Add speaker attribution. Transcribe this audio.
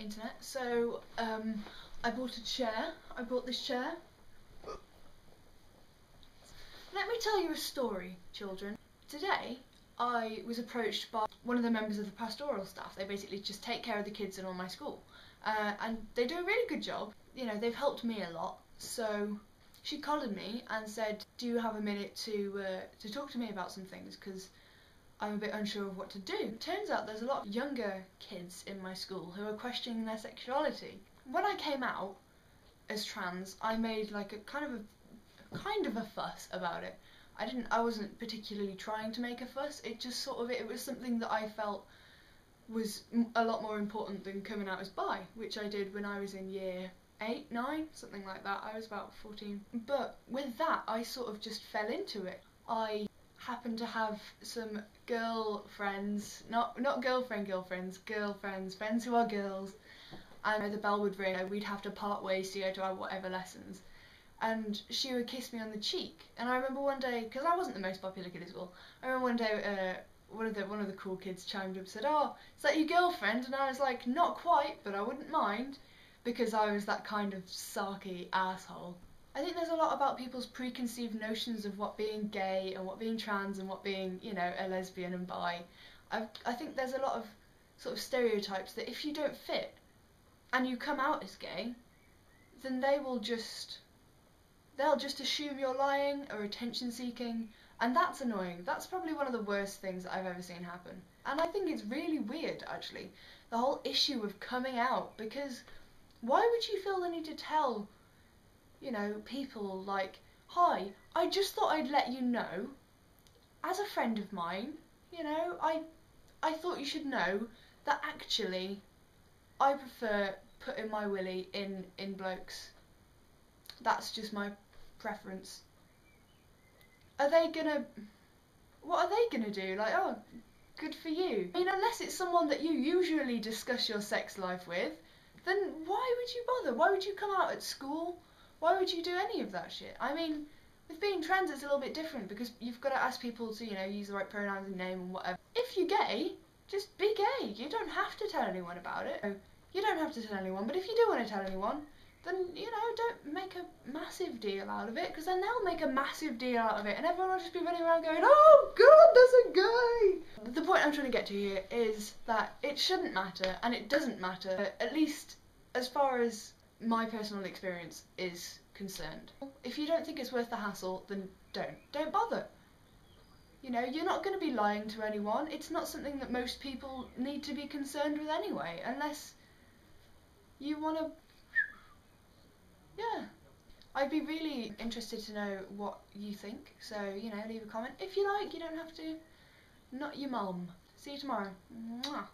Speaker 1: internet. So I bought a chair. I bought this chair. Let me tell you a story, children. Today I was approached by one of the members of the pastoral staff. They basically just take care of the kids in all my school, and they do a really good job. You know, they've helped me a lot. So she collared me and said, "Do you have a minute to talk to me about some things? Because I'm a bit unsure of what to do." Turns out there's a lot of younger kids in my school who are questioning their sexuality. When I came out as trans, I made like a kind of a fuss about it. I wasn't particularly trying to make a fuss. It just it was something that I felt was a lot more important than coming out as bi, which I did when I was in year 8, 9, something like that. I was about 14. But with that, I sort of just fell into it. I happened to have some girlfriends, not girlfriends, friends who are girls, and the bell would ring, we'd have to part ways to go to our whatever lessons, and she would kiss me on the cheek. And I remember one day, because I wasn't the most popular kid at school, I remember one day one of the cool kids chimed up and said, "Oh, is that your girlfriend?" And I was like, "Not quite, but I wouldn't mind," because I was that kind of sarky asshole. I think there's a lot about people's preconceived notions of what being gay and what being trans and what being, you know, a lesbian and bi. I think there's a lot of sort of stereotypes that if you don't fit and you come out as gay, then they'll just assume you're lying or attention seeking, and that's annoying. That's probably one of the worst things that I've ever seen happen. And I think it's really weird, actually, the whole issue of coming out, because why would you feel the need to tell, you know, people like, "Hi, I just thought I'd let you know, as a friend of mine, you know, I thought you should know that actually I prefer putting my willy in blokes. That's just my preference." What are they gonna do? Like, oh, good for you. I mean, unless it's someone that you usually discuss your sex life with, then why would you bother? Why would you come out at school? Why would you do any of that shit? I mean, with being trans it's a little bit different, because you've got to ask people to, you know, use the right pronouns and name and whatever. If you're gay, just be gay. You don't have to tell anyone about it. You don't have to tell anyone, but if you do want to tell anyone, then, you know, don't make a massive deal out of it, because then they'll make a massive deal out of it, and everyone will just be running around going, "Oh God, there's a guy!" The point I'm trying to get to here is that it shouldn't matter, and it doesn't matter, at least as far as my personal experience is concerned. If you don't think it's worth the hassle, then don't bother. You know, you're not going to be lying to anyone. It's not something that most people need to be concerned with anyway, unless you want to. Yeah. I'd be really interested to know what you think, so, you know, leave a comment. If you like, you don't have to. Not your mum. See you tomorrow. Mwah.